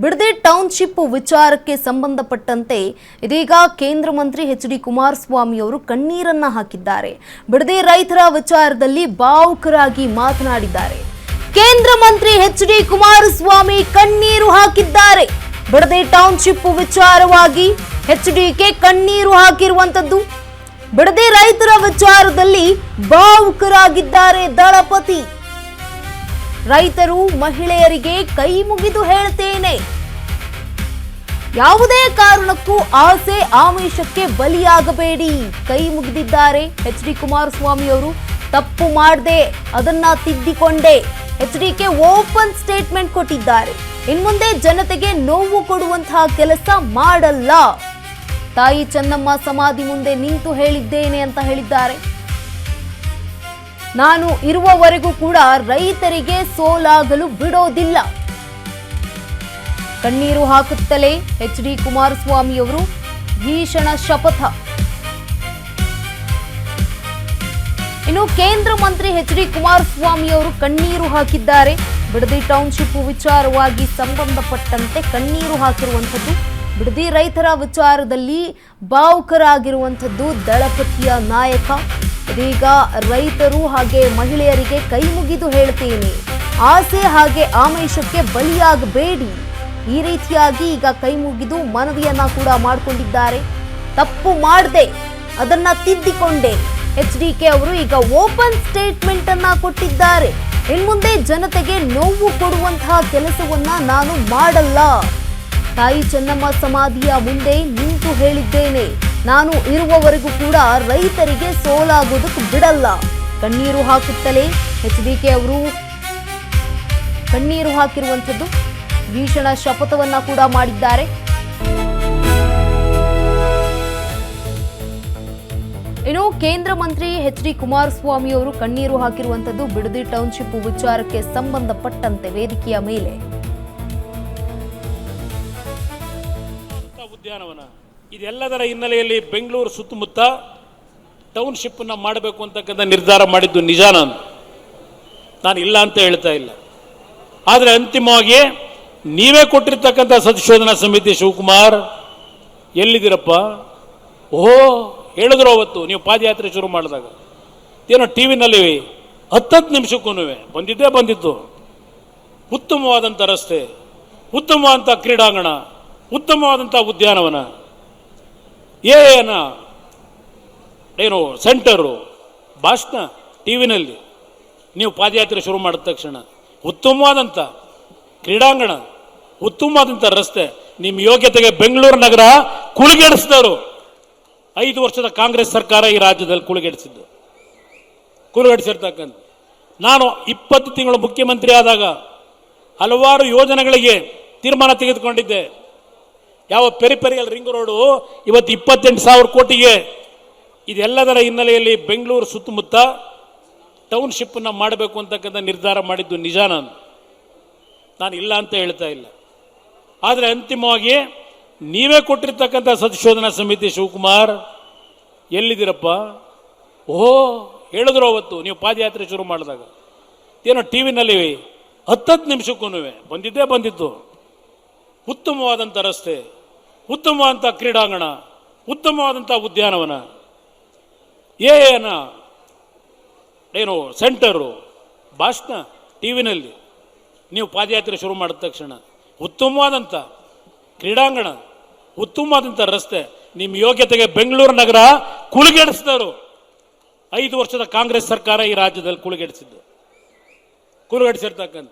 Bidadi township ವಿಚಾರಕ್ಕೆ ಸಂಬಂಧಪಟ್ಟಂತೆ ಇದೀಗ ಕೇಂದ್ರ ಮಂತ್ರಿ ಎಚ್.ಡಿ. ಕುಮಾರಸ್ವಾಮಿ ಅವರು ಕಣ್ಣೀರನ್ನ ಹಾಕಿದ್ದಾರೆ. ಬಿಡದಿ ರೈತರ ವಿಚಾರದಲ್ಲಿ ಭಾವುಕರಾಗಿ ಮಾತನಾಡಿದ್ದಾರೆ. ಕೇಂದ್ರ ಮಂತ್ರಿ ಎಚ್.ಡಿ. ಕುಮಾರಸ್ವಾಮಿ ಕಣ್ಣೀರು ಹಾಕಿದ್ದಾರೆ. ಬಿಡದಿ ಟೌನ್ಶಿಪ್ ವಿಚಾರವಾಗಿ ಎಚ್.ಡಿ.ಕೆ ಕಣ್ಣೀರು ಹಾಕಿರುವಂತದ್ದು. ಬಿಡದಿ ರೈತರ ವಿಚಾರದಲ್ಲಿ ಭಾವುಕರಾಗಿದ್ದಾರೆ ದಳಪತಿ. ರೈತರು ಮಹಿಳೆಯರಿಗೆ ಕೈ ಮುಗಿದು ಹೇಳ್ತೇನೆ, ಯಾವುದೇ ಕಾರಣಕ್ಕೂ ಆಸೆ ಆಮಿಷಕ್ಕೆ ಬಲಿಯಾಗಬೇಡಿ. ಕೈ ಮುಗಿದಿದ್ದಾರೆ ಎಚ್.ಡಿ. ಕುಮಾರಸ್ವಾಮಿ ಅವರು. ತಪ್ಪು ಮಾಡದೆ ಅದನ್ನ ತಿದ್ದಿಕೊಂಡೆ. ಎಚ್.ಡಿ.ಕೆ ಓಪನ್ ಸ್ಟೇಟ್ಮೆಂಟ್ ಕೊಟ್ಟಿದ್ದಾರೆ. ಇನ್ಮುಂದೆ ಜನತೆಗೆ ನೋವು ಕೊಡುವಂತಹ ಕೆಲಸ ಮಾಡಲ್ಲ. ತಾಯಿ ಚೆನ್ನಮ್ಮ ಸಮಾಧಿ ಮುಂದೆ ನಿಂತು ಹೇಳಿದ್ದೇನೆ ಅಂತ ಹೇಳಿದ್ದಾರೆ. ನಾನು ಇರುವವರೆಗೂ ಕೂಡ ರೈತರಿಗೆ ಸೋಲಾಗಲು ಬಿಡೋದಿಲ್ಲ. ಕಣ್ಣೀರು ಹಾಕುತ್ತಲೇ ಎಚ್.ಡಿ. ಕುಮಾರಸ್ವಾಮಿ ಅವರು ಭೀಷಣ ಶಪಥ. ಇನ್ನು ಕೇಂದ್ರ ಮಂತ್ರಿ ಎಚ್.ಡಿ. ಕುಮಾರಸ್ವಾಮಿ ಅವರು ಕಣ್ಣೀರು ಹಾಕಿದ್ದಾರೆ. ಬಿಡದಿ ಟೌನ್ಶಿಪ್ ವಿಚಾರವಾಗಿ ಸಂಬಂಧಪಟ್ಟಂತೆ ಕಣ್ಣೀರು ಹಾಕಿರುವಂಥದ್ದು. ಬಿಡದಿ ರೈತರ ವಿಚಾರದಲ್ಲಿ ಭಾವುಕರಾಗಿರುವಂಥದ್ದು ದಳಪತಿಯ ನಾಯಕ. ಇದೀಗ ರೈತರು ಹಾಗೆ ಮಹಿಳೆಯರಿಗೆ ಕೈ ಮುಗಿದು ಹೇಳ್ತೇನೆ, ಆಸೆ ಹಾಗೆ ಆಮಿಷಕ್ಕೆ ಬಲಿಯಾಗಬೇಡಿ. ಈ ರೀತಿಯಾಗಿ ಈಗ ಕೈ ಮುಗಿದು ಮನವಿಯನ್ನ ಕೂಡ ಮಾಡಿಕೊಂಡಿದ್ದಾರೆ. ತಪ್ಪು ಮಾಡದೆ ಅದನ್ನ ತಿದ್ದಿಕೊಂಡೆ. ಎಚ್.ಡಿ.ಕೆ ಅವರು ಈಗ ಓಪನ್ ಸ್ಟೇಟ್ಮೆಂಟ್ ಅನ್ನ ಕೊಟ್ಟಿದ್ದಾರೆ. ಇನ್ಮುಂದೆ ಜನತೆಗೆ ನೋವು ಕೊಡುವಂತಹ ಕೆಲಸವನ್ನ ನಾನು ಮಾಡಲ್ಲ. ತಾಯಿ ಚೆನ್ನಮ್ಮ ಸಮಾಧಿಯ ಮುಂದೆ ನಿಂತು ಹೇಳಿದ್ದೇನೆ, ನಾನು ಇರುವವರೆಗೂ ಕೂಡ ರೈತರಿಗೆ ಸೋಲಾಗೋದಕ್ಕೆ ಬಿಡಲ್ಲ. ಕಣ್ಣೀರು ಹಾಕುತ್ತಲೇ ಎಚ್.ಡಿ.ಕೆ ಅವರು ಕಣ್ಣೀರು ಹಾಕಿರುವಂಥದ್ದು. ಭೀಷಣ ಶಪಥವನ್ನ ಕೂಡ ಮಾಡಿದ್ದಾರೆ. ಇನ್ನು ಕೇಂದ್ರ ಮಂತ್ರಿ ಎಚ್.ಡಿ. ಕುಮಾರಸ್ವಾಮಿ ಅವರು ಕಣ್ಣೀರು ಹಾಕಿರುವಂಥದ್ದು ಬಿಡದಿ ಟೌನ್ಶಿಪ್ ವಿಚಾರಕ್ಕೆ ಸಂಬಂಧಪಟ್ಟಂತೆ ವೇದಿಕೆಯ ಮೇಲೆ. ಉದ್ಯಾನವನ ಇದೆಲ್ಲದರ ಹಿನ್ನೆಲೆಯಲ್ಲಿ ಬೆಂಗಳೂರು ಸುತ್ತಮುತ್ತ ಟೌನ್ಶಿಪ್ ಅನ್ನ ಮಾಡಬೇಕು ಅಂತಕ್ಕಂಥ ನಿರ್ಧಾರ ಮಾಡಿದ್ದು ನಿಜ. ನಾನು ಇಲ್ಲ ಅಂತ ಹೇಳ್ತಾ ಇಲ್ಲ. ಆದರೆ ಅಂತಿಮವಾಗಿ ನೀವೇ ಕೊಟ್ಟಿರ್ತಕ್ಕಂಥ ಸಂಶೋಧನಾ ಸಮಿತಿ ಶಿವಕುಮಾರ್ ಎಲ್ಲಿದ್ದೀರಪ್ಪ? ಓಹೋ, ಹೇಳಿದ್ರು ಅವತ್ತು ನೀವು ಪಾದಯಾತ್ರೆ ಶುರು ಮಾಡಿದಾಗ. ಏನೋ ಟಿ ವಿನಲ್ಲಿ 10 ನಿಮಿಷಕ್ಕೂ ಬಂದಿದ್ದು ಉತ್ತಮವಾದಂಥ ರಸ್ತೆ, ಉತ್ತಮವಾದಂಥ ಕ್ರೀಡಾಂಗಣ, ಉತ್ತಮವಾದಂಥ ಉದ್ಯಾನವನ, ಏನು ಸೆಂಟರು, ಭಾಷಣ ಟಿ ವಿನಲ್ಲಿ. ನೀವು ಪಾದಯಾತ್ರೆ ಶುರು ಮಾಡಿದ ತಕ್ಷಣ ಉತ್ತಮವಾದಂಥ ಕ್ರೀಡಾಂಗಣ, ಉತ್ತಮವಾದಂಥ ರಸ್ತೆ, ನಿಮ್ಮ ಯೋಗ್ಯತೆಗೆ ಬೆಂಗಳೂರು ನಗರ ಕುಳಿಗೆಡಿಸಿದವರು 5 ವರ್ಷದ ಕಾಂಗ್ರೆಸ್ ಸರ್ಕಾರ ಈ ರಾಜ್ಯದಲ್ಲಿ ಕುಳಿಗೆಡಿಸಿರ್ತಕ್ಕಂಥ. ನಾನು 20 ತಿಂಗಳು ಮುಖ್ಯಮಂತ್ರಿ ಆದಾಗ ಹಲವಾರು ಯೋಜನೆಗಳಿಗೆ ತೀರ್ಮಾನ ತೆಗೆದುಕೊಂಡಿದ್ದೆ. ಯಾವ ಪೆರಿಫೆರಿಯಲ್ ರಿಂಗ್ ರೋಡು ಇವತ್ತು 28,000 ಕೋಟಿಗೆ. ಇದೆಲ್ಲದರ ಹಿನ್ನೆಲೆಯಲ್ಲಿ ಬೆಂಗಳೂರು ಸುತ್ತಮುತ್ತ ಟೌನ್ಶಿಪ್ ಅನ್ನ ಮಾಡಬೇಕು ಅಂತಕ್ಕಂಥ ನಿರ್ಧಾರ ಮಾಡಿದ್ದು ನಿಜ. ನಾನು ಇಲ್ಲ ಅಂತ ಹೇಳ್ತಾ ಇಲ್ಲ. ಆದರೆ ಅಂತಿಮವಾಗಿ ನೀವೇ ಕೊಟ್ಟಿರ್ತಕ್ಕಂಥ ಸಂಶೋಧನಾ ಸಮಿತಿ ಶಿವಕುಮಾರ್ ಎಲ್ಲಿದ್ದೀರಪ್ಪ? ಓಹೋ, ಹೇಳಿದ್ರು ಅವತ್ತು ನೀವು ಪಾದಯಾತ್ರೆ ಶುರು ಮಾಡಿದಾಗ. ಏನೋ ಟಿ ವಿನಲ್ಲಿ 10 ನಿಮಿಷಕ್ಕೂ ಬಂದಿದ್ದು ಉತ್ತಮವಾದಂಥ ರಸ್ತೆ, ಉತ್ತಮವಾದಂಥ ಕ್ರೀಡಾಂಗಣ, ಉತ್ತಮವಾದಂಥ ಉದ್ಯಾನವನ, ಏನು ಸೆಂಟರು, ಭಾಷಣ ಟಿ ವಿನಲ್ಲಿ. ನೀವು ಪಾದಯಾತ್ರೆ ಶುರು ಮಾಡಿದ ತಕ್ಷಣ ಉತ್ತಮವಾದಂಥ ಕ್ರೀಡಾಂಗಣ, ಉತ್ತಮವಾದಂಥ ರಸ್ತೆ, ನಿಮ್ಮ ಯೋಗ್ಯತೆಗೆ ಬೆಂಗಳೂರು ನಗರ ಕುಳಿಗೆಡಿಸಿದವರು 5 ವರ್ಷದ ಕಾಂಗ್ರೆಸ್ ಸರ್ಕಾರ ಈ ರಾಜ್ಯದಲ್ಲಿ ಕುಳಿಗೆಡಿಸಿರ್ತಕ್ಕಂಥ.